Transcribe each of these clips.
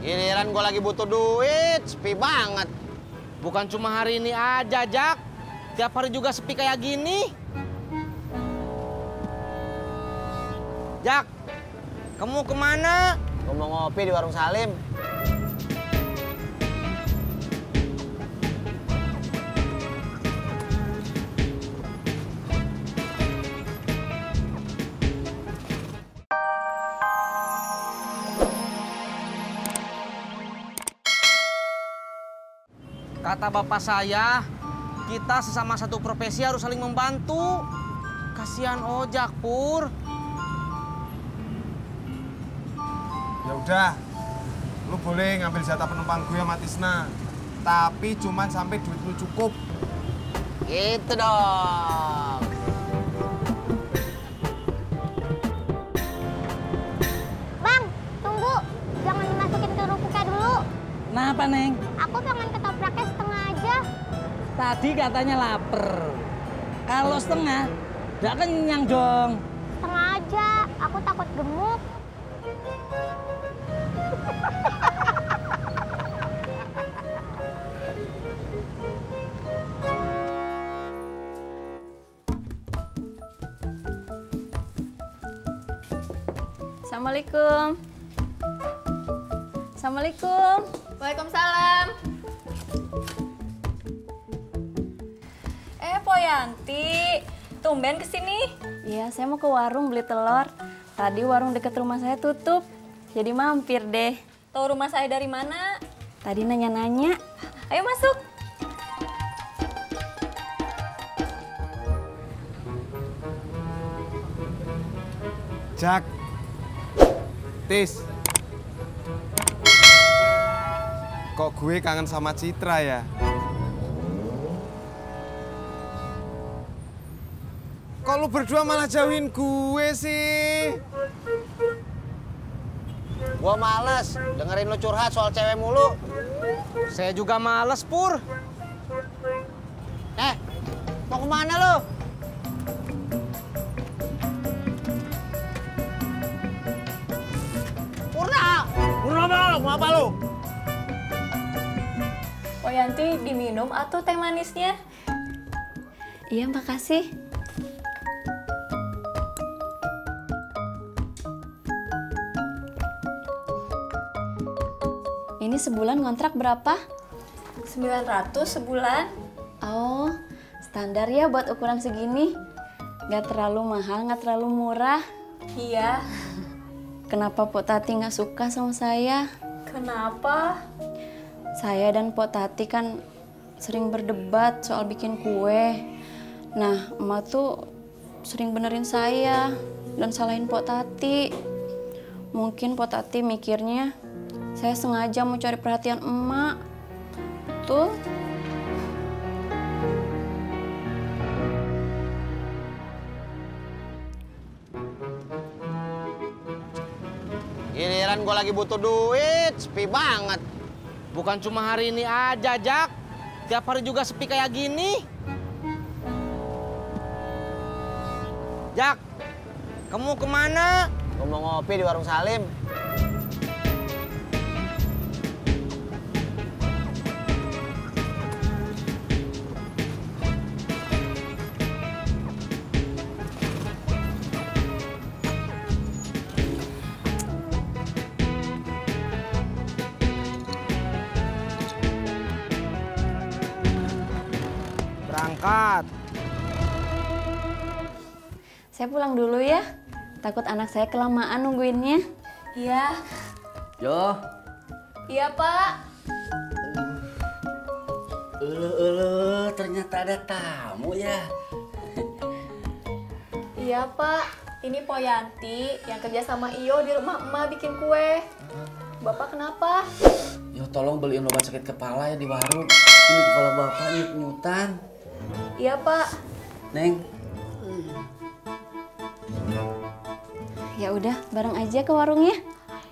Giliran gue lagi butuh duit, sepi banget. Bukan cuma hari ini aja, Jak. Tiap hari juga sepi kayak gini. Jak, kamu kemana? Gue mau ngopi di warung Salim. Kata bapak saya, kita sesama satu profesi harus saling membantu. Kasihan ojak, Pur. Ya udah, lu boleh ngambil jatah penumpang gue sama Tisna. Tapi cuman sampai duit lu cukup. Gitu dong. Bang, tunggu. Jangan dimasukin ke kerupuknya dulu. Kenapa, Neng? Aku pengen ketopraknya setengah aja. Tadi katanya lapar. Kalau setengah, nggak kenyang dong. Setengah aja. Aku takut gemuk. Assalamualaikum. Assalamualaikum. Waalaikumsalam. Poyanti, tumben kesini? Iya, saya mau ke warung beli telur. Tadi warung dekat rumah saya tutup, jadi mampir deh. Tahu rumah saya dari mana? Tadi nanya-nanya. Ayo masuk. Jak, Tis, kok gue kangen sama Citra ya? Kok lu berdua malah jauhin gue sih? Gue males dengerin lu curhat soal cewek mulu. Saya juga males, Pur. Mau kemana lu? Purna, mau apa lu? Poyanti diminum atau teh manisnya? Iya, makasih. Ini sebulan ngontrak berapa? 900 sebulan. Oh, standar ya buat ukuran segini. Nggak terlalu mahal, nggak terlalu murah. Iya. Kenapa Pok Tati nggak suka sama saya? Kenapa? Saya dan Pok Tati kan sering berdebat soal bikin kue. Nah, emak tuh sering benerin saya dan salahin Pok Tati. Mungkin Pok Tati mikirnya saya sengaja mau cari perhatian emak. Tuh. Giliran gue lagi butuh duit, sepi banget. Bukan cuma hari ini aja, Jak. Tiap hari juga sepi kayak gini. Jak, kamu kemana? Gue mau ngopi di warung Salim. Berangkat. Saya pulang dulu ya. Takut anak saya kelamaan nungguinnya. Iya. Yo. Iya, Pak. Ternyata ada tamu ya. Iya, Pak. Ini Poyanti yang kerja sama Iyo di rumah emak bikin kue. Bapak kenapa? Yo, tolong beliin obat sakit kepala ya di warung. Ini kepala bapak nyut-nyutan. Iya, Pak. Neng. Ya udah, bareng aja ke warungnya.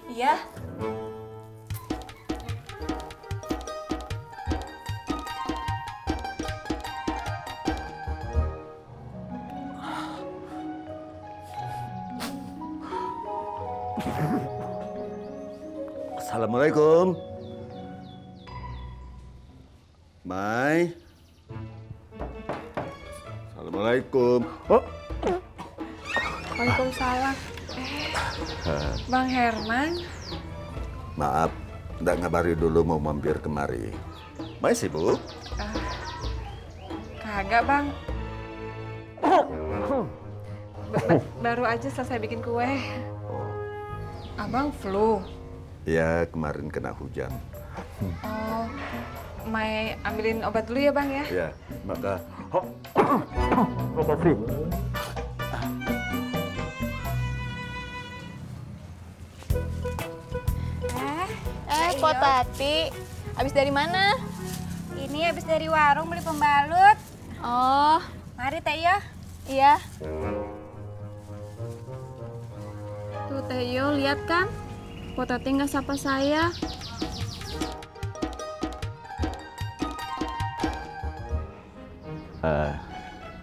Iya. Assalamualaikum. Mai. Assalamualaikum. Oh. Waalaikumsalam. Bang Herman. Maaf, nggak ngabari dulu mau mampir kemari. Mai sibuk? Kagak, Bang. Baru aja selesai bikin kue. Abang flu? Ya, kemarin kena hujan. Oh, Mai ambilin obat dulu ya, Bang ya? Ya, maka... Makasih. Kok Tati? Abis dari mana? Ini habis dari warung beli pembalut. Oh, Mari Teh Yo. iya. Tuh Teh Yo, lihat kan? Po Tati nggak sapa saya.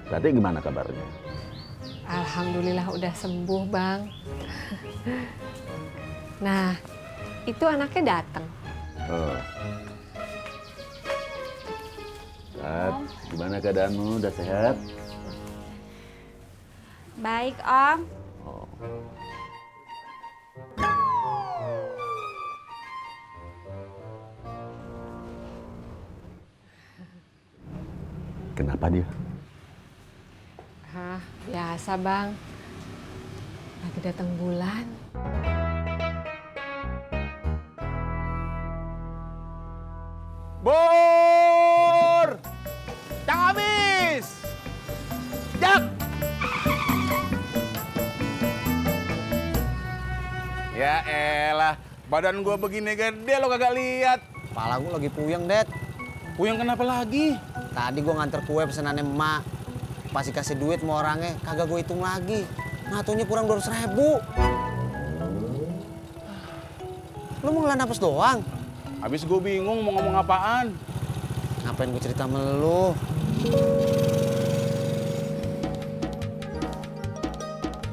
Tadi gimana kabarnya? Alhamdulillah udah sembuh, Bang. Nah, itu anaknya datang. Oh. Tat, gimana keadaanmu? Udah sehat? Baik, Om. Oh. Kenapa dia? Hah, biasa, Bang. Lagi datang bulan. Bur! Yang habis! Jak! Ya elah, badan gua begini gede lo kagak lihat. Kepala gue lagi puyeng, Det. Puyeng kenapa lagi? Tadi gue nganter kue pesenannya emak. Pas dikasih duit sama orangnya, kagak gue hitung lagi. Ngatunya kurang 200.000. Lu mau ngelan napas doang? Habis gue bingung mau ngomong apaan. Ngapain gue cerita sama lu?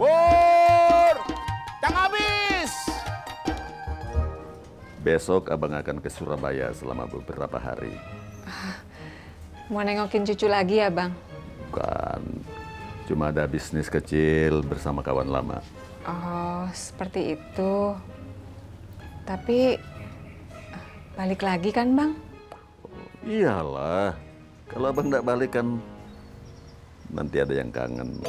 Bur! Yang habis! Besok abang akan ke Surabaya selama beberapa hari. Mau nengokin cucu lagi ya, Bang? Bukan, cuma ada bisnis kecil bersama kawan lama. Oh, seperti itu. Tapi balik lagi kan, Bang? Iyalah, kalau abang nggak balik kan nanti ada yang kangen.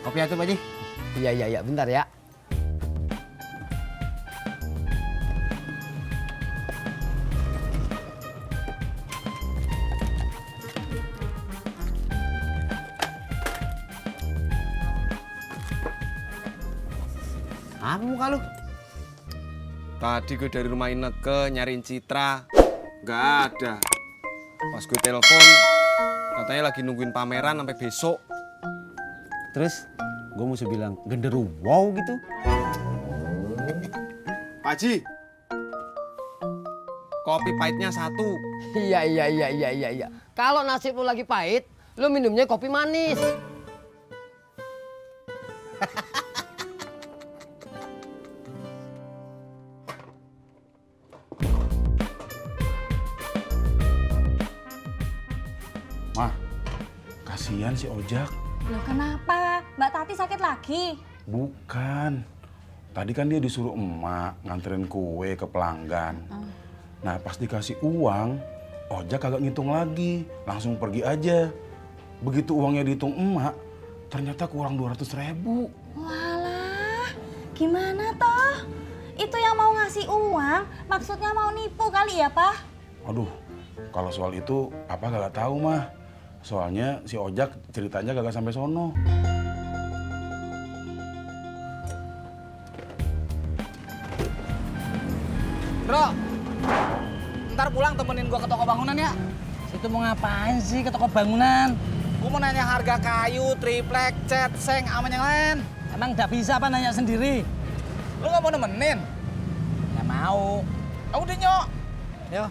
Kopi atuh, Pak Ji. Iya, bentar ya. Apa muka lu? Tadi gue dari rumah Ineke nyariin Citra. Gak ada. Pas gue telepon, katanya lagi nungguin pameran sampai besok. Terus gue mesti bilang genderuwo gitu. Pak Haji, kopi pahitnya 1. Iya. Kalau nasib lu lagi pahit, lu minumnya kopi manis. Mah, kasihan si Ojak. Loh kenapa? Mbak Tati sakit lagi? Bukan. Tadi kan dia disuruh emak nganterin kue ke pelanggan. Nah pas dikasih uang, Ojak kagak ngitung lagi. Langsung pergi aja. Begitu uangnya dihitung emak, ternyata kurang 200.000. Walah, gimana toh? Itu yang mau ngasih uang, maksudnya mau nipu kali ya, Pak? Aduh, kalau soal itu Papa kagak tahu mah. Soalnya si Ojak ceritanya kagak sampai sono. Bro, ntar pulang temenin gua ke toko bangunan ya. Situ mau ngapain sih ke toko bangunan? Gua mau nanya harga kayu, triplek, cat, seng, sama yang lain. Emang nggak bisa apa nanya sendiri? Lu nggak mau nemenin? Ya mau. Udah nyok. Yo.